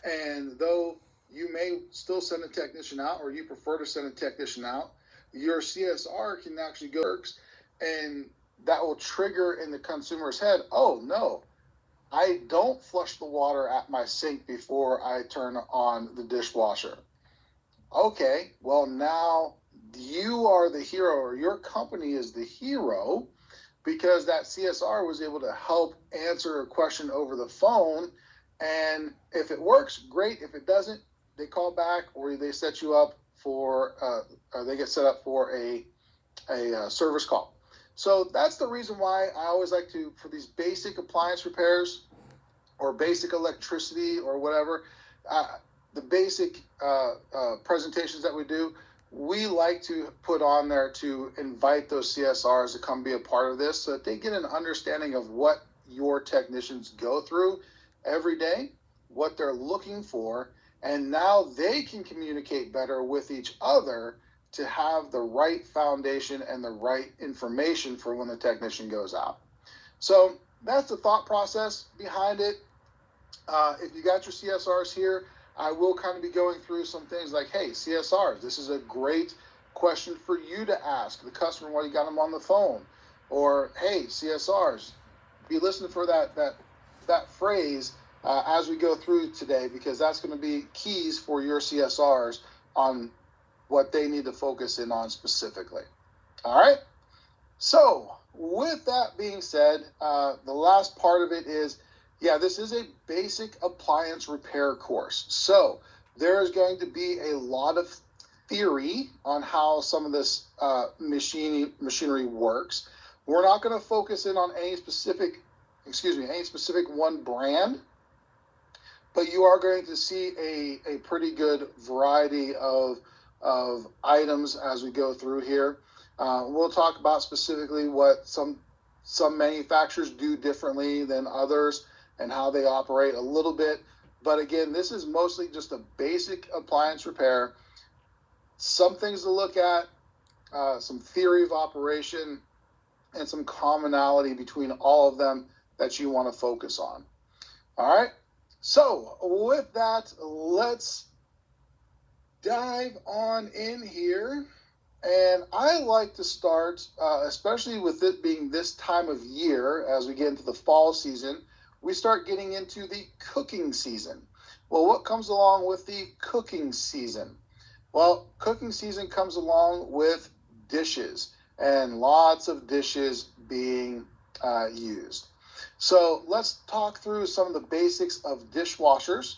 And though you may still send a technician out, or you prefer to send a technician out, your CSR can actually go works, and that will trigger in the consumer's head, oh no, I don't flush the water at my sink before I turn on the dishwasher. Okay, well, now you are the hero, or your company is the hero, because that CSR was able to help answer a question over the phone. And if it works, great. If it doesn't, they call back, or they set you up for, or they get set up for a service call. So that's the reason why I always like to, for these basic appliance repairs or basic electricity or whatever, the basic presentations that we do, we like to put on there to invite those CSRs to come be a part of this, so that they get an understanding of what your technicians go through every day, what they're looking for, and now they can communicate better with each other to have the right foundation and the right information for when the technician goes out. So that's the thought process behind it. If you got your CSRs here, I will kind of be going through some things like, hey, CSRs, this is a great question for you to ask the customer while you got them on the phone. Or, hey, CSRs, be listening for that phrase as we go through today, because that's going to be keys for your CSRs on what they need to focus in on specifically. All right? So with that being said, the last part of it is, yeah, this is a basic appliance repair course. So there is going to be a lot of theory on how some of this machinery works. We're not going to focus in on any specific one brand, but you are going to see a pretty good variety of items as we go through here. We'll talk about specifically what some manufacturers do differently than others and how they operate a little bit. But again, this is mostly just a basic appliance repair. Some things to look at, some theory of operation, and some commonality between all of them that you want to focus on. All right. So with that, let's dive on in here. And I like to start, especially with it being this time of year, as we get into the fall season, we start getting into the cooking season. Well, what comes along with the cooking season? Well, cooking season comes along with dishes, and lots of dishes being used. So let's talk through some of the basics of dishwashers.